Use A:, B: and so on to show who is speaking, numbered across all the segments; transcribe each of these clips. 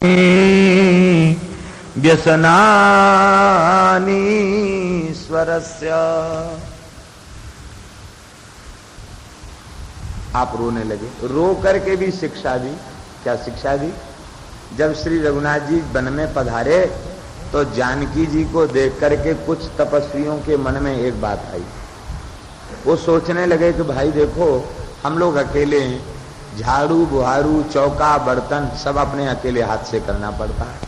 A: व्यसनानीश्वरस्य। आप रोने लगे। रो करके भी शिक्षा दी। क्या शिक्षा दी? जब श्री रघुनाथ जी वन में पधारे तो जानकी जी को देख करके कुछ तपस्वियों के मन में एक बात आई। वो सोचने लगे कि भाई देखो, हम लोग अकेले हैं, झाड़ू बुहारू चौका बर्तन सब अपने अकेले हाथ से करना पड़ता है।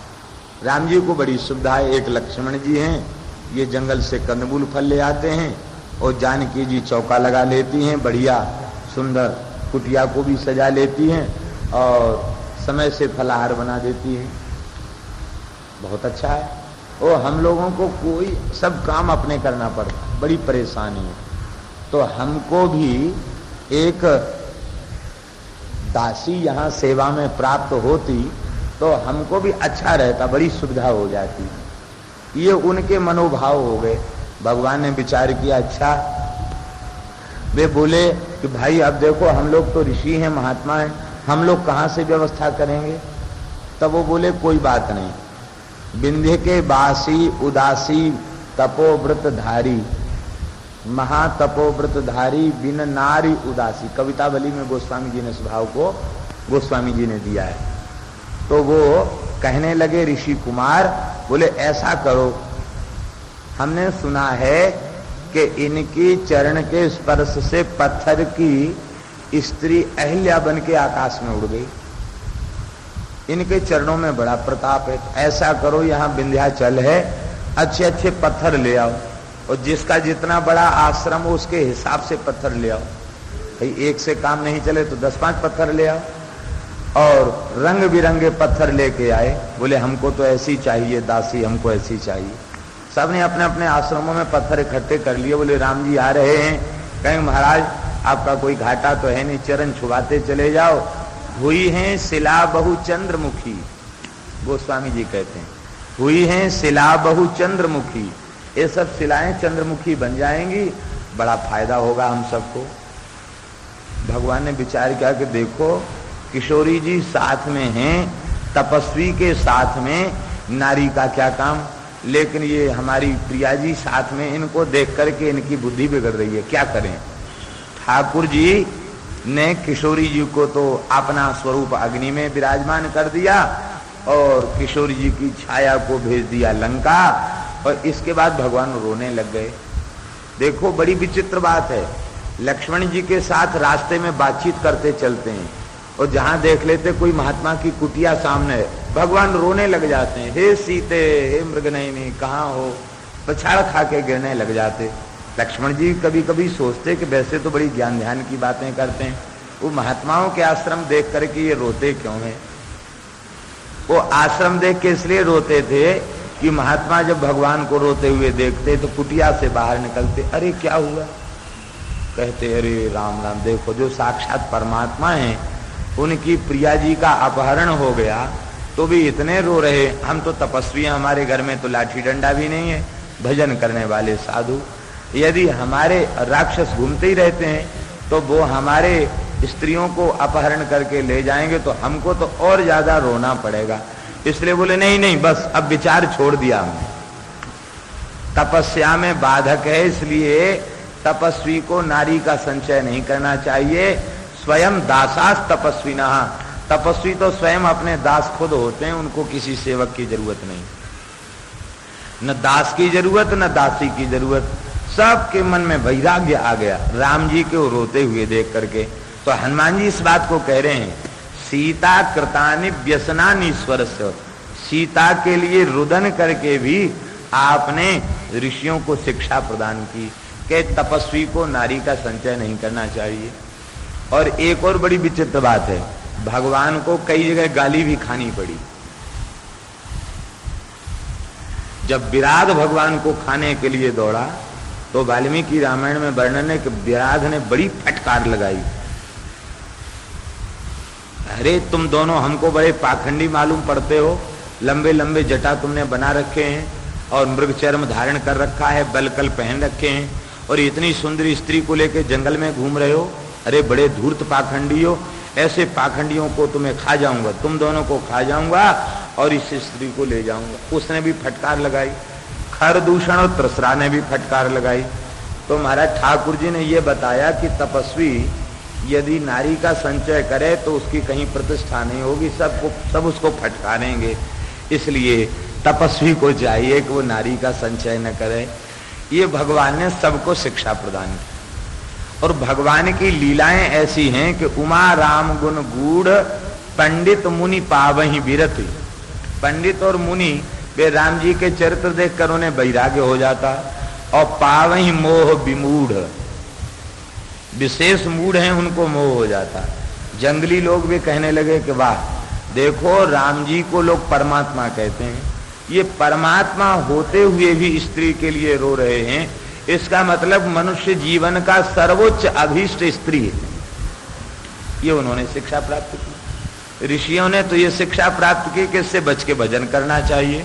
A: राम जी को बड़ी सुविधा है, एक लक्ष्मण जी हैं, ये जंगल से कंदमूल फल ले आते हैं, और जानकी जी चौका लगा लेती हैं, बढ़िया सुंदर कुटिया को भी सजा लेती हैं और समय से फलाहार बना देती हैं। बहुत अच्छा है। और हम लोगों को कोई सब काम अपने करना पड़ता, बड़ी परेशानी है। तो हमको भी एक दासी यहाँ सेवा में प्राप्त होती तो हमको भी अच्छा रहता, बड़ी सुविधा हो जाती। ये उनके मनोभाव हो गए। भगवान ने विचार किया, अच्छा। वे बोले कि भाई अब देखो, हम लोग तो ऋषि हैं, महात्मा हैं, हम लोग कहाँ से व्यवस्था करेंगे? तब वो बोले कोई बात नहीं, विंध्य के बासी उदासी तपोव्रतधारी, महातपोव्रतधारी बिन नारी उदासी। कवितावली में गोस्वामी जी ने स्वभाव को गोस्वामी जी ने दिया है। तो वो कहने लगे ऋषि कुमार, बोले ऐसा करो, हमने सुना है कि इनकी चरण के स्पर्श से पत्थर की स्त्री अहिल्या बन के आकाश में उड़ गई। इनके चरणों में बड़ा प्रताप है। ऐसा करो, यहाँ विंध्याचल है, अच्छे अच्छे पत्थर ले आओ, और जिसका जितना बड़ा आश्रम हो उसके हिसाब से पत्थर ले आओ। भाई एक से काम नहीं चले तो 10-5 पत्थर ले आओ। और रंग बिरंगे पत्थर लेके आए। बोले हमको तो ऐसी चाहिए दासी, हमको ऐसी चाहिए। सबने अपने अपने आश्रमों में पत्थर इकट्ठे कर लिए। बोले राम जी आ रहे हैं, कहेंगे महाराज आपका कोई घाटा तो है नहीं, चरण छुआते चले जाओ। हुई हैं शिला बहु चंद्रमुखी, गोस्वामी जी कहते हैं, हुई हैं शिला बहु चंद्रमुखी। ये सब शिलाएं चंद्रमुखी बन जाएंगी, बड़ा फायदा होगा हम सबको। भगवान ने विचार किया कि देखो, किशोरी जी साथ में हैं, तपस्वी के साथ में नारी का क्या काम, लेकिन ये हमारी प्रिया जी साथ में, इनको देख करके इनकी बुद्धि बिगड़ रही है, क्या करें? ठाकुर जी ने किशोरी जी को तो अपना स्वरूप अग्नि में विराजमान कर दिया और किशोरी जी की छाया को भेज दिया लंका, और इसके बाद भगवान रोने लग गए। देखो बड़ी विचित्र बात है, लक्ष्मण जी के साथ रास्ते में बातचीत करते चलते हैं, और जहां देख लेते कोई महात्मा की कुटिया सामने है, भगवान रोने लग जाते हैं, हे सीते हे मृगनयनी कहाँ हो, पछाड़ खा के गिरने लग जाते। लक्ष्मण जी कभी कभी सोचते कि वैसे तो बड़ी ज्ञान ध्यान की बातें करते हैं, वो महात्माओं के आश्रम देख करके ये रोते क्यों हैं? वो आश्रम देख के इसलिए रोते थे कि महात्मा जब भगवान को रोते हुए देखते तो कुटिया से बाहर निकलते, अरे क्या हुआ? कहते अरे राम राम, देखो जो साक्षात परमात्मा हैं उनकी प्रिया जी का अपहरण हो गया तो भी इतने रो रहे। हम तो तपस्वी हैं, हमारे घर में तो लाठी डंडा भी नहीं है, भजन करने वाले साधु। यदि हमारे राक्षस घूमते ही रहते हैं तो वो हमारे स्त्रियों को अपहरण करके ले जाएंगे तो हमको तो और ज्यादा रोना पड़ेगा। इसलिए बोले नहीं नहीं, बस अब विचार छोड़ दिया हमने, तपस्या में बाधक है, इसलिए तपस्वी को नारी का संचय नहीं करना चाहिए। स्वयं दासास तपस्विना, तपस्वी तो स्वयं अपने दास खुद होते हैं, उनको किसी सेवक की जरूरत नहीं, न दास की जरूरत न दासी की जरूरत। सबके मन में वैराग्य आ गया राम जी के रोते हुए देख करके। तो हनुमान जी इस बात को कह रहे हैं, सीता कृतानि व्यसनानि स्वरस्य, सीता के लिए रुदन करके भी आपने ऋषियों को शिक्षा प्रदान की कि तपस्वी को नारी का संचय नहीं करना चाहिए। और एक और बड़ी विचित्र बात है, भगवान को कई जगह गाली भी खानी पड़ी। जब विराध भगवान को खाने के लिए दौड़ा तो वाल्मीकि रामायण में वर्णन है कि विराध ने बड़ी फटकार लगाई, अरे तुम दोनों हमको बड़े पाखंडी मालूम पड़ते हो, लंबे लंबे जटा तुमने बना रखे हैं और मृग चर्म धारण कर रखा है, बलकल पहन रखे हैं, और इतनी सुंदर स्त्री को लेकर जंगल में घूम रहे हो, अरे बड़े धूर्त पाखंडी हो, ऐसे पाखंडियों को तुम्हें खा जाऊंगा, तुम दोनों को खा जाऊंगा और इस स्त्री को ले जाऊंगा। उसने भी फटकार लगाई, खरदूषण और त्रसरा ने भी फटकार लगाई। तो महाराज ठाकुर जी ने यह बताया कि तपस्वी यदि नारी का संचय करे तो उसकी कहीं प्रतिष्ठा नहीं होगी, सब उसको फटकारेंगे। इसलिए तपस्वी को चाहिए कि वो नारी का संचय न करे। ये भगवान ने सबको शिक्षा प्रदान की। और भगवान की लीलाएं ऐसी हैं कि उमा राम गुण गूढ़ पंडित मुनि पावहि बिरति। पंडित और मुनि वे राम जी के चरित्र देखकर उन्हें वैराग्य हो जाता, और पावहि मोह विमूढ़, विशेष मूढ़ हैं उनको मोह हो जाता। जंगली लोग भी कहने लगे कि वाह देखो राम जी को लोग परमात्मा कहते हैं, ये परमात्मा होते हुए भी स्त्री के लिए रो रहे हैं, इसका मतलब मनुष्य जीवन का सर्वोच्च अभीष्ट स्त्री है। ये उन्होंने शिक्षा प्राप्त की। ऋषियों ने तो ये शिक्षा प्राप्त की कि इससे बच के भजन करना चाहिए।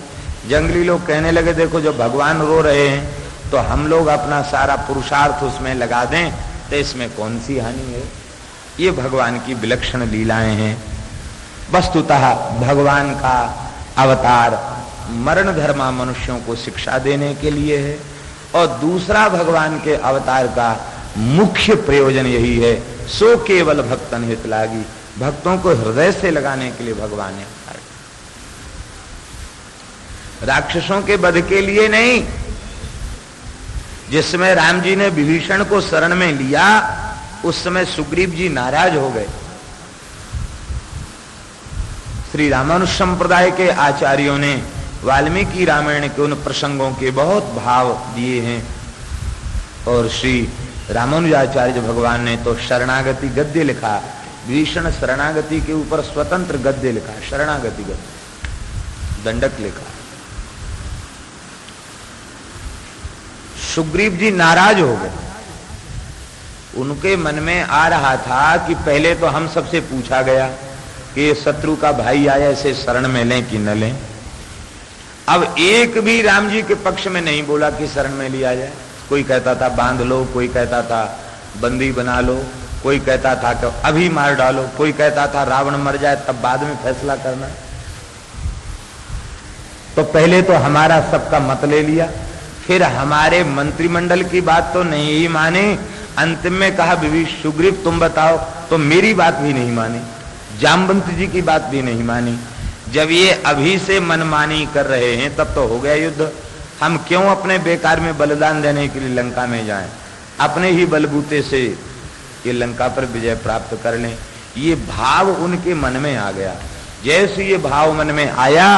A: जंगली लोग कहने लगे देखो जब भगवान रो रहे हैं तो हम लोग अपना सारा पुरुषार्थ उसमें लगा दें तो इसमें कौन सी हानि है। ये भगवान की विलक्षण लीलाएं हैं। वस्तुतः भगवान का अवतार मरण धर्मा मनुष्यों को शिक्षा देने के लिए है, और दूसरा भगवान के अवतार का मुख्य प्रयोजन यही है, सो केवल भक्तन हित लागी, भक्तों को हृदय से लगाने के लिए भगवान ने अवतार किया, राक्षसों के वध के लिए नहीं। जिस समय राम जी ने विभीषण को शरण में लिया उस समय सुग्रीव जी नाराज हो गए। श्री रामानुज संप्रदाय के आचार्यों ने वाल्मीकि रामायण के उन प्रसंगों के बहुत भाव दिए हैं, और श्री रामानुजाचार्य भगवान ने तो शरणागति गद्य लिखा। विभीषण शरणागति के ऊपर स्वतंत्र गद्य लिखा, शरणागति गद्य दंडक लिखा। सुग्रीव जी नाराज हो गए। उनके मन में आ रहा था कि पहले तो हम सबसे पूछा गया कि ये शत्रु का भाई आया, इसे शरण में लें कि न लें। अब एक भी राम जी के पक्ष में नहीं बोला कि शरण में लिया जाए। कोई कहता था बांध लो, कोई कहता था बंदी बना लो, कोई कहता था कि अभी मार डालो, कोई कहता था रावण मर जाए तब बाद में फैसला करना। तो पहले तो हमारा सबका मत ले लिया, फिर हमारे मंत्रिमंडल की बात तो नहीं ही माने, अंतिम में कहा सुग्रीव तुम बताओ, तो मेरी बात भी नहीं मानी, जामवंत जी की बात भी नहीं मानी। जब ये अभी से मनमानी कर रहे हैं तब तो हो गया युद्ध। हम क्यों अपने बेकार में बलिदान देने के लिए लंका में जाएं, अपने ही बलबूते से ये लंका पर विजय प्राप्त कर लें। ये भाव उनके मन में आ गया। जैसे ये भाव मन में आया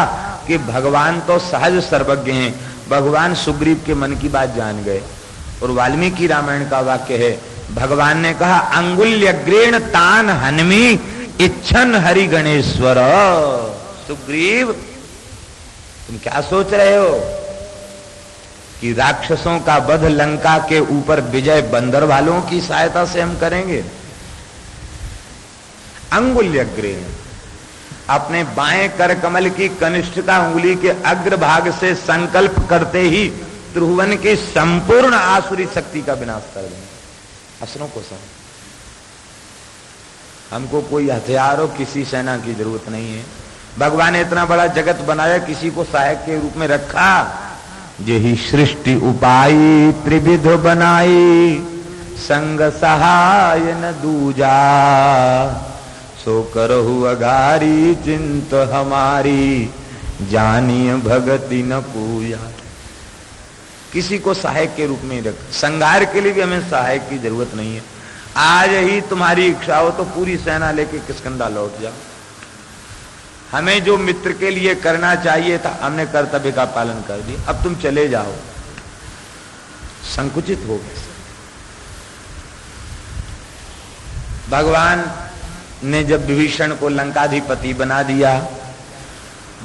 A: कि भगवान तो सहज सर्वज्ञ हैं, भगवान सुग्रीव के मन की बात जान गए। और वाल्मीकि रामायण का वाक्य है, भगवान ने कहा अंगुल्यग्रेण तान हनमी इच्छन हरि गणेश्वर। सुग्रीव तुम क्या सोच रहे हो कि राक्षसों का वध लंका के ऊपर विजय बंदर वालों की सहायता से हम करेंगे? अंगुल्यग्रेण, अपने बाएं कर कमल की कनिष्ठिका उंगली के अग्रभाग से संकल्प करते ही त्रिभुवन की संपूर्ण आसुरी शक्ति का विनाश कर देंगे। असुरों को सब, हमको कोई हथियार हो, किसी सेना की जरूरत नहीं है। भगवान ने इतना बड़ा जगत बनाया, किसी को सहायक के रूप में रखा। यही सृष्टि उपाई त्रिविध बनाई, संग सहाय न दूजा, सो करहु अघारी चिंत हमारी, जानिय भगति न पूजा। किसी को सहायक के रूप में रख, संहार के लिए भी हमें सहायक की जरूरत नहीं है। आज ही तुम्हारी इच्छा हो तो पूरी सेना लेके किष्किंधा लौट जाओ। हमें जो मित्र के लिए करना चाहिए था हमने कर्तव्य का पालन कर दिया, अब तुम चले जाओ। संकुचित हो गए। भगवान ने जब विभीषण को लंकाधिपति बना दिया,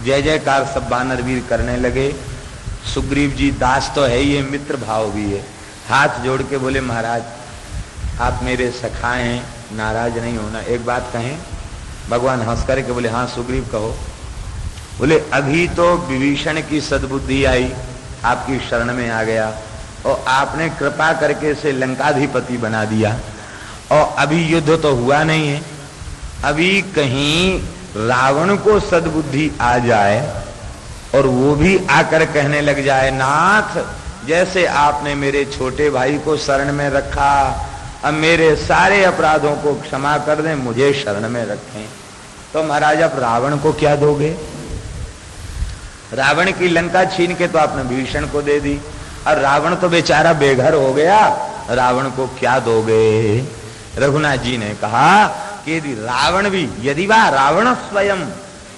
A: जय जयकार सब वानर वीर करने लगे। सुग्रीव जी दास तो है, ये मित्र भाव भी है। हाथ जोड़ के बोले महाराज आप मेरे सखा हैं, नाराज नहीं होना, एक बात कहें। भगवान हंस करके बोले हाँ सुग्रीव कहो। बोले अभी तो विभीषण की सद्बुद्धि आई, आपकी शरण में आ गया और आपने कृपा करके इसे लंकाधिपति बना दिया, और अभी युद्ध तो हुआ नहीं है। अभी कहीं रावण को सद्बुद्धि आ जाए और वो भी आकर कहने लग जाए, नाथ जैसे आपने मेरे छोटे भाई को शरण में रखा, अब मेरे सारे अपराधों को क्षमा कर दें, मुझे शरण में रखें। तो महाराज अब रावण को क्या दोगे? रावण की लंका छीन के तो आपने भीषण को दे दी, और रावण तो बेचारा बेघर हो गया, रावण को क्या दोगे? रघुनाथ जी ने कहा कि यदि वह रावण स्वयं,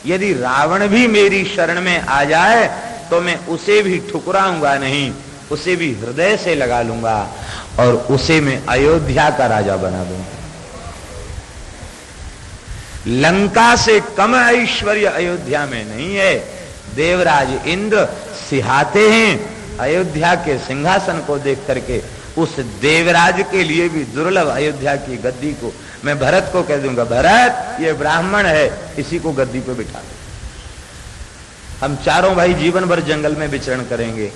A: यदि रावण भी मेरी शरण में आ जाए तो मैं उसे भी ठुकराऊंगा नहीं, उसे भी हृदय से लगा लूंगा और उसे मैं अयोध्या का राजा बना दूंगा। लंका से कम ऐश्वर्य अयोध्या में नहीं है। देवराज इंद्र सिहाते हैं अयोध्या के सिंहासन को देख करके, उस देवराज के लिए भी दुर्लभ अयोध्या की गद्दी को मैं भरत को कह दूंगा, भरत ये ब्राह्मण है, इसी को गद्दी पे बिठा दो। हम चारों भाई जीवन भर जंगल में विचरण करेंगे,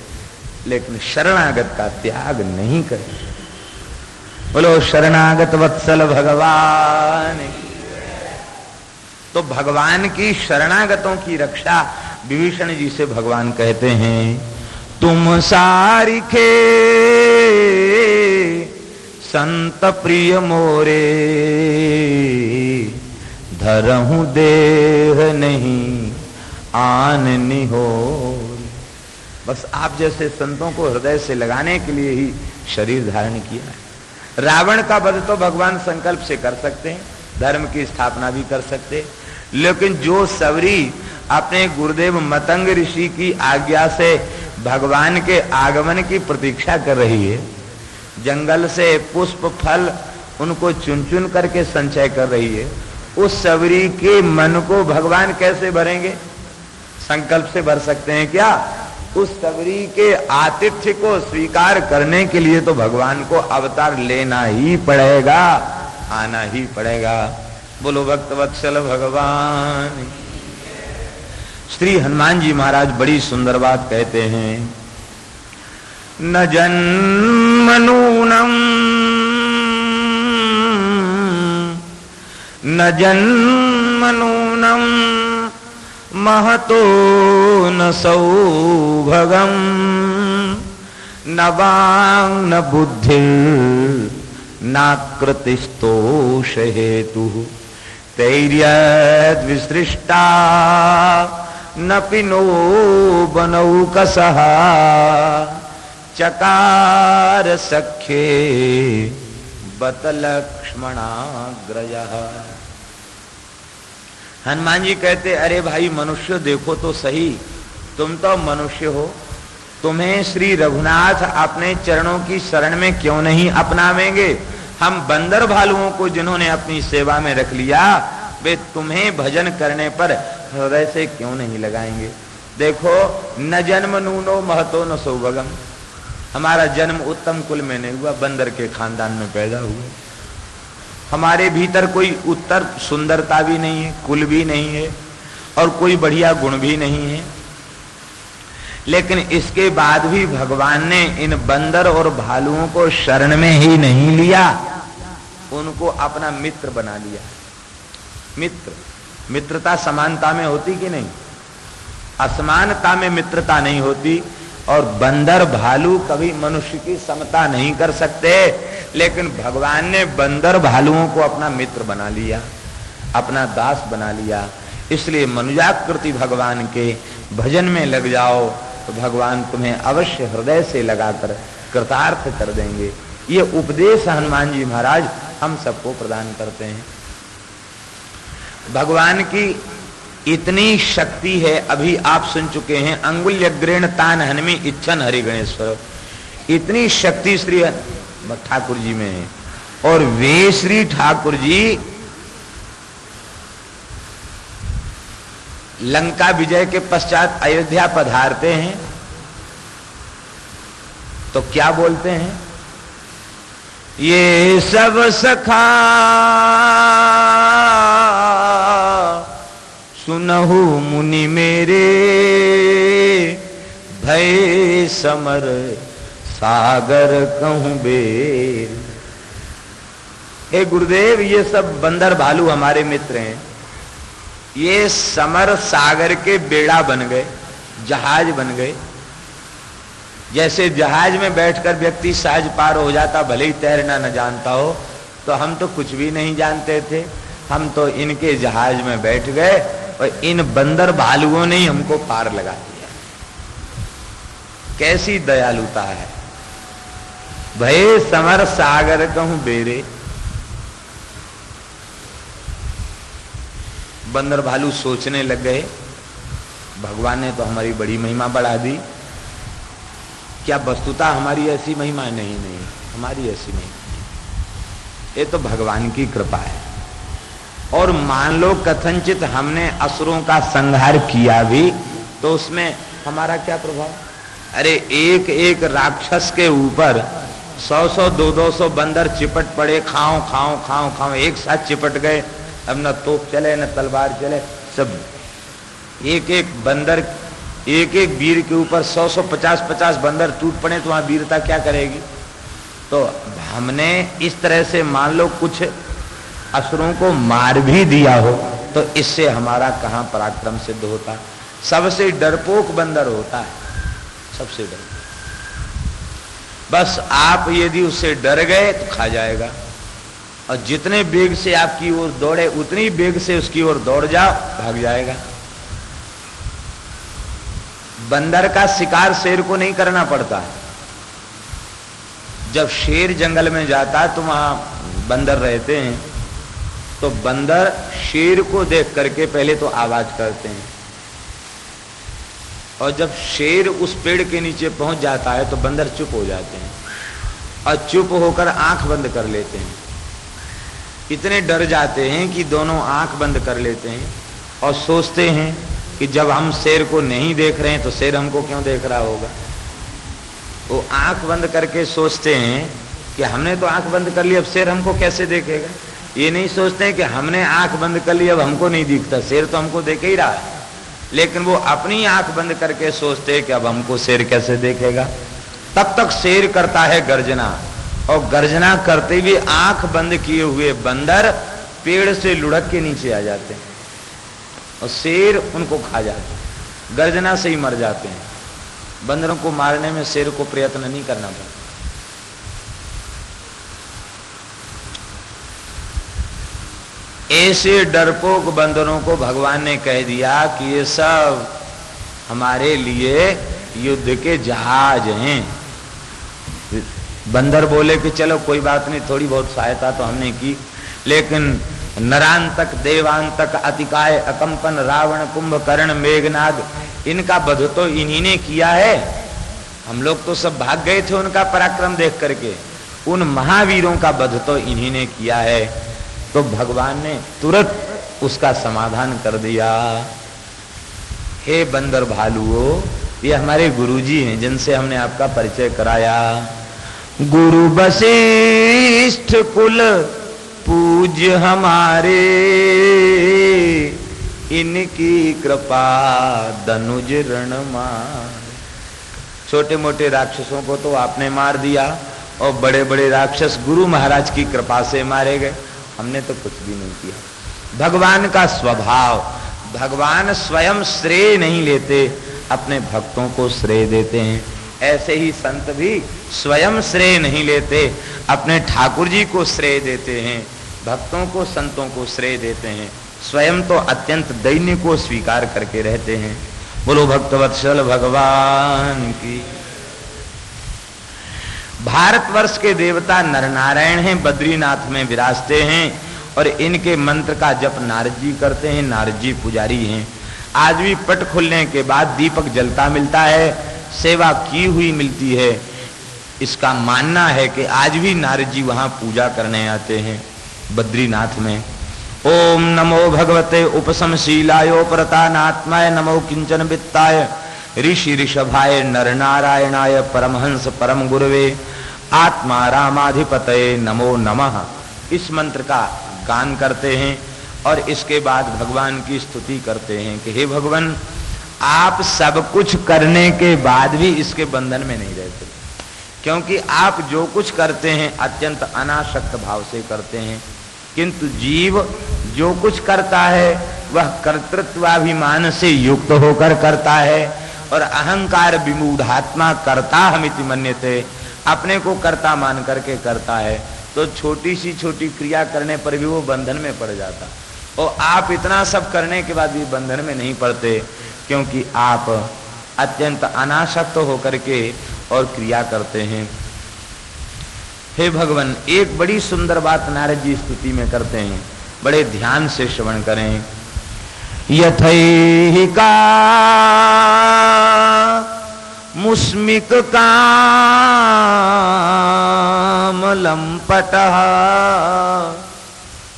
A: लेकिन शरणागत का त्याग नहीं करेंगे। बोलो शरणागत वत्सल भगवान। तो भगवान की शरणागतों की रक्षा विभीषण जी से भगवान कहते हैं, तुम सारिखे संत प्रिय मोरे, धरहूं देह नहीं आन निहोर। बस आप जैसे संतों को हृदय से लगाने के लिए ही शरीर धारण किया है। रावण का वध तो भगवान संकल्प से कर सकते हैं, धर्म की स्थापना भी कर सकते हैं, लेकिन जो सवरी अपने गुरुदेव मतंग ऋषि की आज्ञा से भगवान के आगमन की प्रतीक्षा कर रही है, जंगल से पुष्प फल उनको चुन चुन करके संचय कर रही है, उस सवरी के मन को भगवान कैसे भरेंगे? संकल्प से भर सकते हैं क्या? उस सवरी के आतिथ्य को स्वीकार करने के लिए तो भगवान को अवतार लेना ही पड़ेगा, आना ही पड़ेगा। बोलो भक्त वत्सल भगवान। श्री हनुमान जी महाराज बड़ी सुंदर बात कहते हैं, न जन्मनूनम न जन्मनूनम महतो न सौभगम न वांग न बुद्धि नाकृतिस्तोष हेतु तैर्यद् विसृष्टा न पिनो बनौकसः चकार सख्ये बत लक्ष्मणाग्रजः। हनुमान जी कहते, अरे भाई मनुष्य देखो तो सही, तुम तो मनुष्य हो, तुम्हें श्री रघुनाथ अपने चरणों की शरण में क्यों नहीं अपनावेंगे? हम बंदर भालुओं को जिन्होंने अपनी सेवा में रख लिया, वे तुम्हें भजन करने पर हृदय से क्यों नहीं लगाएंगे? देखो, न जन्म नूनो महतो न सौभगम, हमारा जन्म उत्तम कुल में नहीं हुआ, बंदर के खानदान में पैदा हुए। हमारे भीतर कोई उत्तर सुंदरता भी नहीं है, कुल भी नहीं है, और कोई बढ़िया गुण भी नहीं है, लेकिन इसके बाद भी भगवान ने इन बंदर और भालुओं को शरण में ही नहीं लिया, उनको अपना मित्र बना लिया। मित्रता समानता में होती कि नहीं? असमानता में मित्रता नहीं होती, और बंदर भालू कभी मनुष्य की समता नहीं कर सकते, लेकिन भगवान ने बंदर भालुओं को अपना मित्र बना लिया, अपना दास बना लिया। इसलिए मनुजाकृति भगवान के भजन में लग जाओ तो भगवान तुम्हें अवश्य हृदय से लगाकर कृतार्थ कर देंगे। ये उपदेश हनुमान जी महाराज हम सबको प्रदान करते हैं। भगवान की इतनी शक्ति है, अभी आप सुन चुके हैं, अंगुल्यग्रेण तान हनमी इच्छन हरि गणेश्वर, इतनी शक्ति श्री ठाकुर जी में है। और वे श्री ठाकुर जी लंका विजय के पश्चात अयोध्या पधारते हैं तो क्या बोलते हैं? ये सब सखा सुनहु मुनि मेरे, भय समर सागर कहूं बेर। हे गुरुदेव, ये सब बंदर भालू हमारे मित्र हैं, ये समर सागर के बेड़ा बन गए, जहाज बन गए। जैसे जहाज में बैठकर व्यक्ति सहज पार हो जाता, भले ही तैरना न जानता हो, तो हम तो कुछ भी नहीं जानते थे, हम तो इनके जहाज में बैठ गए और इन बंदर भालुओं ने ही हमको पार लगा दिया। कैसी दयालुता है। भय समर सागर कहूं बेरे। बंदर भालू सोचने लग गए, भगवान ने तो हमारी बड़ी महिमा बढ़ा दी, क्या वस्तुतः हमारी ऐसी महिमा? नहीं नहीं, हमारी ऐसी नहीं, ये तो भगवान की कृपा है। और मान लो कथनचित हमने असुरों का संहार किया भी, तो उसमें हमारा क्या प्रभाव? अरे एक एक राक्षस के ऊपर 100-100 200-200 बंदर चिपट पड़े, खाओ खाओ खाओ खाओ, एक साथ चिपट गए। अब न तोप चले न तलवार चले, सब एक एक बंदर, एक एक वीर के ऊपर 100-100 50-50 बंदर टूट पड़े, तो वहां वीरता क्या करेगी? तो हमने इस तरह से मान लो कुछ असुरों को मार भी दिया हो, तो इससे हमारा कहां पराक्रम सिद्ध होता? सबसे डरपोक बंदर होता है, सबसे डर। बस आप यदि उससे डर गए तो खा जाएगा, और जितने वेग से आपकी ओर दौड़े उतनी वेग से उसकी ओर दौड़ जाओ, भाग जाएगा। बंदर का शिकार शेर को नहीं करना पड़ता। जब शेर जंगल में जाता है तो वहां बंदर रहते हैं, तो बंदर शेर को देख करके पहले तो आवाज करते हैं, और जब शेर उस पेड़ के नीचे पहुंच जाता है तो बंदर चुप हो जाते हैं, और चुप होकर आंख बंद कर लेते हैं। इतने डर जाते हैं कि दोनों आंख बंद कर लेते हैं और सोचते हैं कि जब हम शेर को नहीं देख रहे हैं तो शेर हमको क्यों देख रहा होगा। वो आंख बंद करके सोचते हैं कि हमने तो आंख बंद कर ली, अब शेर हमको कैसे देखेगा। ये नहीं सोचते हैं कि हमने आंख बंद कर ली, अब हमको नहीं दिखता, शेर तो हमको देख ही रहा है। लेकिन वो अपनी आंख बंद करके सोचते हैं कि अब हमको शेर कैसे देखेगा। तब तक शेर करता है गर्जना, और गर्जना करते हुए आंख बंद किए हुए बंदर पेड़ से लुढ़क के नीचे आ जाते हैं, और शेर उनको खा जाते हैं, गर्जना से ही मर जाते हैं। बंदरों को मारने में शेर को प्रयत्न नहीं करना पड़ता। ऐसे डरपोक बंदरों को भगवान ने कह दिया कि ये सब हमारे लिए युद्ध के जहाज हैं। बंदर बोले कि चलो कोई बात नहीं, थोड़ी बहुत सहायता तो हमने की, लेकिन नरांतक देवांतक अतिकाय अकंपन रावण कुंभकर्ण मेघनाद, इनका वध तो इन्हीं ने किया है। हम लोग तो सब भाग गए थे उनका पराक्रम देख करके, उन महावीरों का वध तो इन्हीं ने किया है। तो भगवान ने तुरंत उसका समाधान कर दिया। हे बंदर भालुओं, ये हमारे गुरुजी हैं जिनसे हमने आपका परिचय कराया। गुरु वशिष्ठ कुल पूज्य हमारे, इनकी कृपा दनुज रण मार। छोटे मोटे राक्षसों को तो आपने मार दिया, और बड़े बड़े राक्षस गुरु महाराज की कृपा से मारे गए, हमने तो कुछ भी नहीं किया। भगवान का स्वभाव, भगवान स्वयं श्रेय नहीं लेते, अपने भक्तों को श्रेय देते हैं। ऐसे ही संत भी स्वयं श्रेय नहीं लेते, अपने ठाकुर जी को श्रेय देते हैं, भक्तों को संतों को श्रेय देते हैं, स्वयं तो अत्यंत दैन्य को स्वीकार करके रहते हैं। बोलो भक्तवत्सल भगवान की। भारतवर्ष के देवता नरनारायण हैं, बद्रीनाथ में विराजते हैं, और इनके मंत्र का जप नारद जी करते हैं, नारद जी पुजारी हैं। आज भी पट खुलने के बाद दीपक जलता मिलता है, सेवा की हुई मिलती है। इसका मानना है कि आज भी नारद जी वहां पूजा करने आते हैं बद्रीनाथ में। ओम नमो भगवते उपसमशीलायो प्रतानात्माय, नमो किंचन वित्ताय ऋषि ऋषभाय नर नारायणाय परमहंस परम गुरुवे आत्मा रामाधिपतये नमो नमः। इस मंत्र का गान करते हैं और इसके बाद भगवान की स्तुति करते हैं कि हे भगवान, आप सब कुछ करने के बाद भी इसके बंधन में नहीं रहते, क्योंकि आप जो कुछ करते हैं अत्यंत अनासक्त भाव से करते हैं, किंतु जीव जो कुछ करता है वह कर्तृत्वाभिमान से युक्त होकर करता है, और अहंकार विमूढ़ात्मा कर्ता हमिति मन्यते, अपने को कर्ता मान करके करता है। तो छोटी सी छोटी क्रिया करने पर भी वो बंधन में पड़ जाता, और आप इतना सब करने के बाद भी बंधन में नहीं पड़ते, क्योंकि आप अत्यंत अनासक्त होकर के और क्रिया करते हैं। हे भगवान, एक बड़ी सुंदर बात नारद जी स्तुति में करते हैं, बड़े ध्यान से श्रवण करें। यथैहिका मुस्मिक कामलंपटः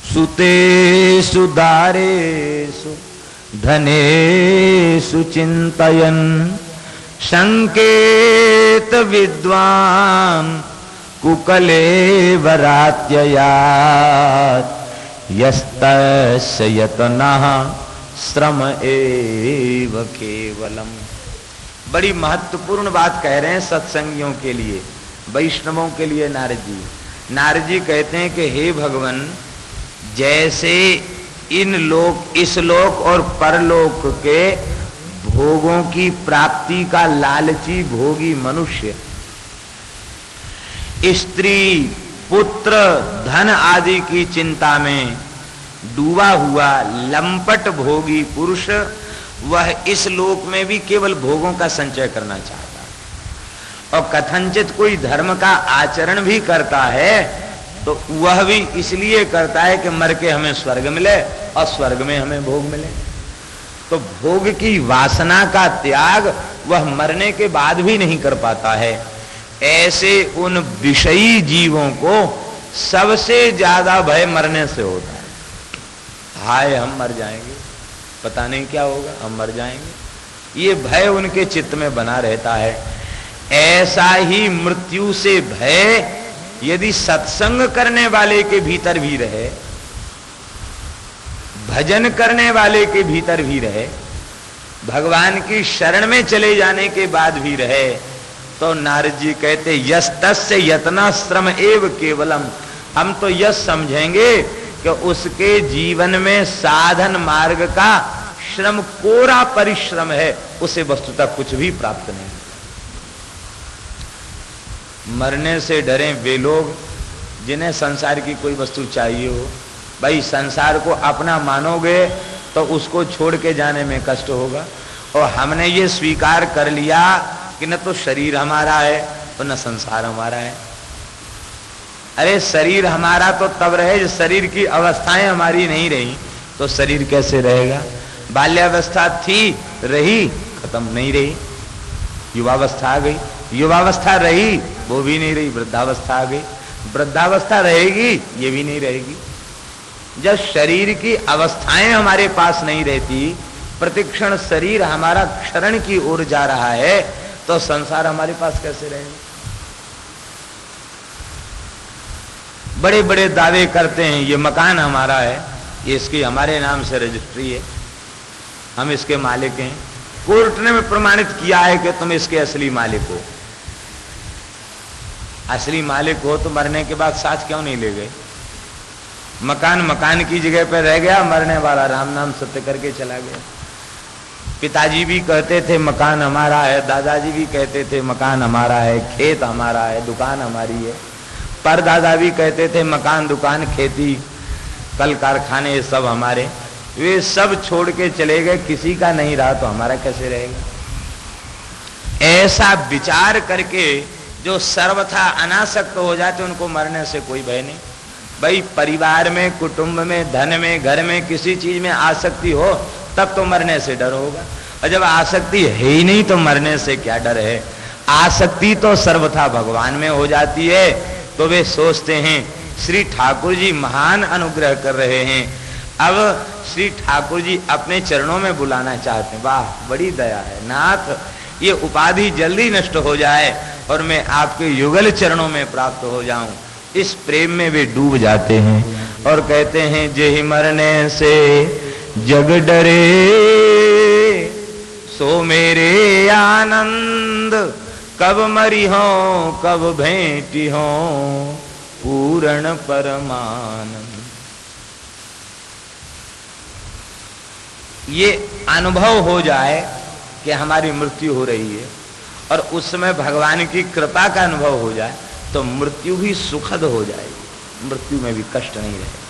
A: सुतेषु दारेषु धनेषु चिन्तयन् संकेत विद्वान् कुकलेवरात्ययात् यस्तस्य यतनः श्रम एव केवलम। बड़ी महत्वपूर्ण बात कह रहे हैं सत्संगियों के लिए, वैष्णवों के लिए नारद जी। नारद जी कहते हैं कि हे भगवान, जैसे इस लोक और परलोक के भोगों की प्राप्ति का लालची भोगी मनुष्य स्त्री पुत्र धन आदि की चिंता में डूबा हुआ लंपट भोगी पुरुष, वह इस लोक में भी केवल भोगों का संचय करना चाहता है, और कथनचित कोई धर्म का आचरण भी करता है तो वह भी इसलिए करता है कि मर के हमें स्वर्ग मिले और स्वर्ग में हमें भोग मिले। तो भोग की वासना का त्याग वह मरने के बाद भी नहीं कर पाता है। ऐसे उन विषयी जीवों को सबसे ज्यादा भय मरने से होता है। हाय हम मर जाएंगे, पता नहीं क्या होगा, हम मर जाएंगे, ये भय उनके चित्त में बना रहता है। ऐसा ही मृत्यु से भय यदि सत्संग करने वाले के भीतर भी रहे, भजन करने वाले के भीतर भी रहे, भगवान की शरण में चले जाने के बाद भी रहे, तो नारद जी कहते यस्तस्य यत्नाश्रम एव केवलम। हम तो यह समझेंगे कि उसके जीवन में साधन मार्ग का श्रम कोरा परिश्रम है, उसे वस्तुतः कुछ भी प्राप्त नहीं। मरने से डरे वे लोग जिन्हें संसार की कोई वस्तु चाहिए हो। भाई संसार को अपना मानोगे तो उसको छोड़ के जाने में कष्ट होगा, और हमने ये स्वीकार कर लिया कि न तो शरीर हमारा है तो न संसार हमारा है। अरे शरीर हमारा तो तब रहे जब शरीर की अवस्थाएं हमारी नहीं रही, तो शरीर कैसे रहेगा? बाल्यावस्था थी, रही, खत्म, नहीं रही। युवावस्था आ गई, युवावस्था रही, वो भी नहीं रही। वृद्धावस्था आ गई, वृद्धावस्था रहेगी, ये भी नहीं रहेगी। जब शरीर की अवस्थाएं हमारे पास नहीं रहती, प्रतिक्षण शरीर हमारा क्षरण की ओर जा रहा है, तो संसार हमारे पास कैसे रहेगा? बड़े बड़े दावे करते हैं ये मकान हमारा है, ये इसकी हमारे नाम से रजिस्ट्री है, हम इसके मालिक हैं। कोर्ट ने प्रमाणित किया है कि तुम इसके असली मालिक हो। असली मालिक हो तो मरने के बाद साथ क्यों नहीं ले गए? मकान मकान की जगह पर रह गया, मरने वाला राम नाम सत्य करके चला गया। पिताजी भी कहते थे मकान हमारा है, दादाजी भी कहते थे मकान हमारा है, खेत हमारा है, दुकान हमारी है। परदादा भी कहते थे मकान दुकान खेती कल कारखाने ये सब हमारे। वे सब छोड़ के चले गए, किसी का नहीं रहा तो हमारा कैसे रहेगा? ऐसा विचार करके जो सर्वथा अनासक्त हो जाते उनको मरने से कोई भय नहीं। भाई परिवार में, कुटुंब में, धन में, घर में, किसी चीज में आसक्ति हो तब तो मरने से डर होगा, और जब आसक्ति है ही नहीं तो मरने से क्या डर है? आसक्ति तो सर्वथा भगवान में हो जाती है। तो वे सोचते हैं श्री ठाकुर जी महान अनुग्रह कर रहे हैं, अब श्री ठाकुर जी अपने चरणों में बुलाना चाहते हैं। वाह बड़ी दया है नाथ, ये उपाधि जल्दी नष्ट हो जाए और मैं आपके युगल चरणों में प्राप्त हो जाऊं। इस प्रेम में वे डूब जाते हैं और कहते हैं जेहि मरने से जग डरे सो मेरे आनंद, कब मरी हो कब भेंटी हो पूर्ण परमानंद। ये अनुभव हो जाए कि हमारी मृत्यु हो रही है और उस समय भगवान की कृपा का अनुभव हो जाए तो मृत्यु भी सुखद हो जाएगी, मृत्यु में भी कष्ट नहीं रहेगा।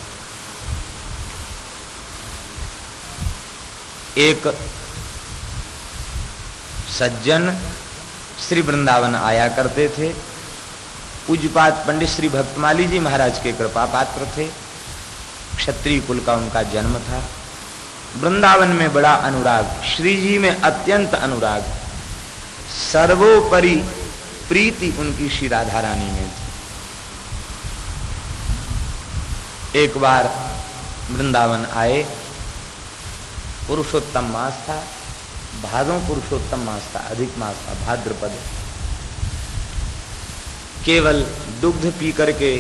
A: एक सज्जन श्री वृंदावन आया करते थे। पूज्यपाद पंडित श्री भक्तमाली जी महाराज के कृपा पात्र थे। क्षत्रिय कुल का उनका जन्म था। वृंदावन में बड़ा अनुराग, श्री जी में अत्यंत अनुराग, सर्वोपरि प्रीति उनकी श्री राधा रानी में थी। एक बार वृंदावन आए, पुरुषोत्तम मास था, भादों पुरुषोत्तम मास था, अधिक मास था, भाद्रपद। केवल दुग्ध पी करके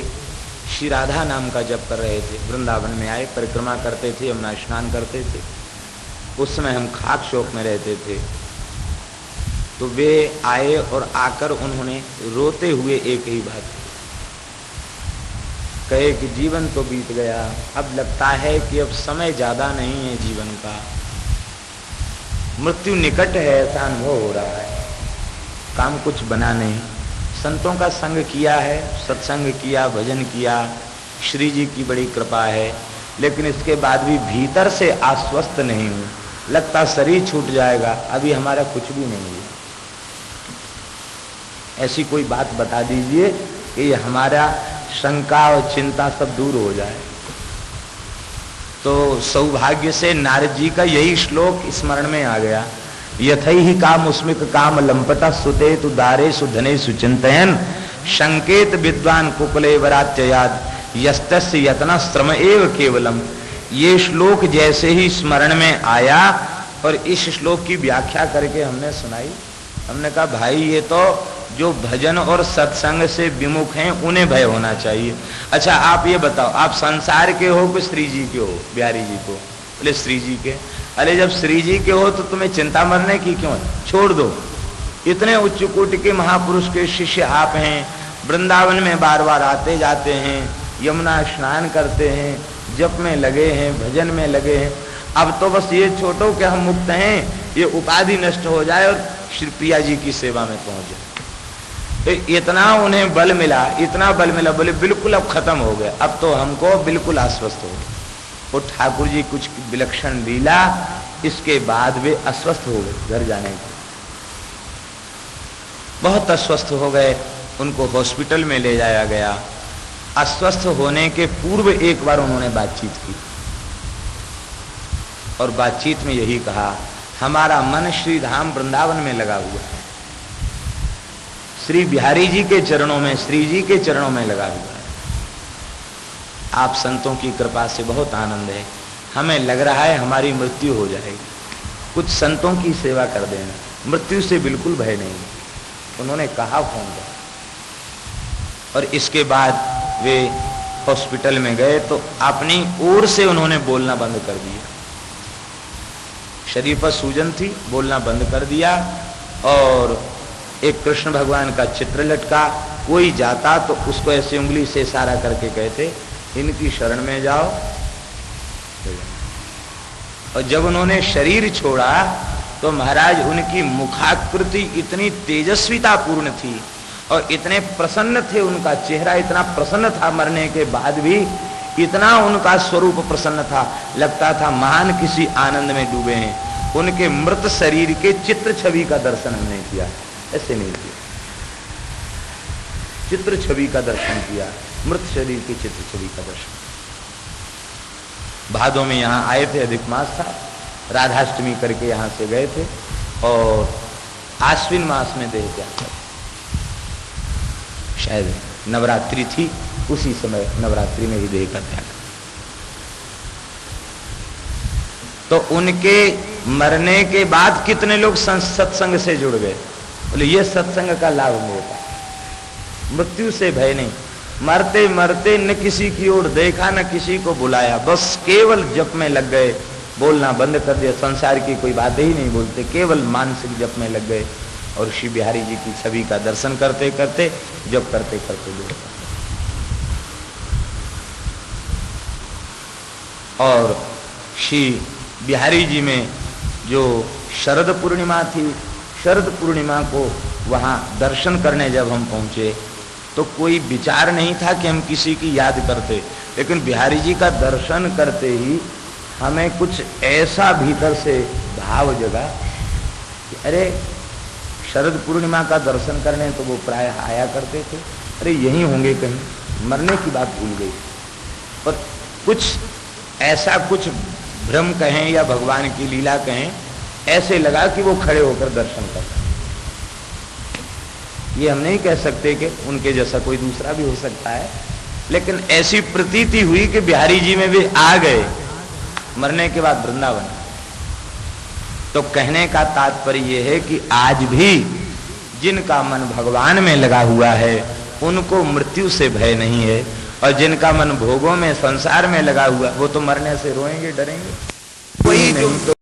A: श्री राधा नाम का जप कर रहे थे। वृंदावन में आए, परिक्रमा करते थे, यमुना स्नान करते थे। उस समय हम खाक शोक में रहते थे, तो वे आए और आकर उन्होंने रोते हुए एक ही बात कहे कि जीवन तो बीत गया, अब लगता है कि अब समय ज्यादा नहीं है जीवन का, मृत्यु निकट है, ऐसा अनुभव हो रहा है, काम कुछ बना नहीं। संतों का संग किया है, सत्संग किया, भजन किया, श्री जी की बड़ी कृपा है, लेकिन इसके बाद भी भीतर से आश्वस्त नहीं हूं, लगता शरीर छूट जाएगा, अभी हमारा कुछ भी नहीं है। ऐसी कोई बात बता दीजिए कि हमारा शंका और चिंता सब दूर हो जाए। तो सौभाग्य से नारद जी का यही श्लोक स्मरण में आ गया। यथै ही काम उस्मिक काम लंपटा सुते तु दारे सुधने सुचिंतयन संकेत विद्वान कुकुले वरात्ययाद यस्तस्य यतना श्रम एव केवलम। ये श्लोक जैसे ही स्मरण में आया और इस श्लोक की व्याख्या करके हमने सुनाई, हमने कहा भाई ये तो जो भजन और सत्संग से विमुख हैं उन्हें भय होना चाहिए। अच्छा आप ये बताओ, आप संसार के हो कि श्री जी के हो? बिहारी जी को बोले श्री जी के। अरे जब श्री जी के हो तो तुम्हें चिंता मरने की क्यों है? छोड़ दो, इतने उच्च कोटि के महापुरुष के शिष्य आप हैं, वृंदावन में बार बार आते जाते हैं, यमुना स्नान करते हैं, जप में लगे हैं, भजन में लगे हैं। अब तो बस ये छोटो कि हम मुक्त हैं, ये उपाधि नष्ट हो जाए और श्री प्रिया जी की सेवा में पहुंच जाए। तो इतना उन्हें बल मिला, इतना बल मिला, बोले बिल्कुल अब खत्म हो गए, अब तो हमको बिल्कुल आश्वस्त हो गए। वो ठाकुर जी कुछ विलक्षण लीला, इसके बाद वे अस्वस्थ हो गए घर जाने के, बहुत अस्वस्थ हो गए। उनको हॉस्पिटल में ले जाया गया। अस्वस्थ होने के पूर्व एक बार उन्होंने बातचीत की और बातचीत में यही कहा, हमारा मन श्री धाम वृंदावन में लगा हुआ है, श्री बिहारी जी के चरणों में, श्री जी के चरणों में लगा हुआ है। आप संतों की कृपा से बहुत आनंद है, हमें लग रहा है हमारी मृत्यु हो जाएगी, कुछ संतों की सेवा कर देना, मृत्यु से बिल्कुल भय नहीं। उन्होंने कहा फोन कर, और इसके बाद वे हॉस्पिटल में गए तो अपनी ओर से उन्होंने बोलना बंद कर दिया। शरीर पर सूजन थी, बोलना बंद कर दिया। और एक कृष्ण भगवान का चित्र लटका, कोई जाता तो उसको ऐसे उंगली से इशारा करके कहते इनकी शरण में जाओ। और जब उन्होंने शरीर छोड़ा तो महाराज उनकी मुखाकृति इतनी तेजस्विता पूर्ण थी और इतने प्रसन्न थे, उनका चेहरा इतना प्रसन्न था, मरने के बाद भी इतना उनका स्वरूप प्रसन्न था, लगता था महान किसी आनंद में डूबे हैं। उनके मृत शरीर के चित्र छवि का दर्शन हमने किया, ऐसे नहीं किया, चित्र छवि का दर्शन किया, मृत शरीर के चित्र छवि का दर्शन। भादों में यहाँ आए थे, अधिक मास था, राधाष्टमी करके यहाँ से गए थे और आश्विन मास में देह त्याग कर, शायद नवरात्रि थी, उसी समय नवरात्रि में ही देह का त्याग। तो उनके मरने के बाद कितने लोग सत्संग से जुड़ गए। बोले ये सत्संग का लाभ मिलता, मृत्यु से भय नहीं, मरते मरते न किसी की ओर देखा न किसी को बुलाया, बस केवल जप में लग गए, बोलना बंद कर दिया, संसार की कोई बातें ही नहीं बोलते, केवल मानसिक जप में लग गए और श्री बिहारी जी की छवि का दर्शन करते करते, जप करते करते दूर। और श्री बिहारी जी में जो शरद पूर्णिमा थी, शरद पूर्णिमा को वहाँ दर्शन करने जब हम पहुँचे तो कोई विचार नहीं था कि हम किसी की याद करते, लेकिन बिहारी जी का दर्शन करते ही हमें कुछ ऐसा भीतर से भाव जगा कि अरे शरद पूर्णिमा का दर्शन करने तो वो प्राय आया करते थे, अरे यहीं होंगे कहीं, मरने की बात भूल गई। पर कुछ ऐसा, कुछ भ्रम कहें या भगवान की लीला कहें, ऐसे लगा कि वो खड़े होकर दर्शन करते। ये हम नहीं कह सकते कि उनके जैसा कोई दूसरा भी हो सकता है, लेकिन ऐसी प्रतीति हुई कि बिहारी जी में भी आ गए मरने के बाद वृंदावन। तो कहने का तात्पर्य यह है कि आज भी जिनका मन भगवान में लगा हुआ है उनको मृत्यु से भय नहीं है, और जिनका मन भोगों में, संसार में लगा हुआ, वो तो मरने से रोएंगे, डरेंगे। कोई नहीं तो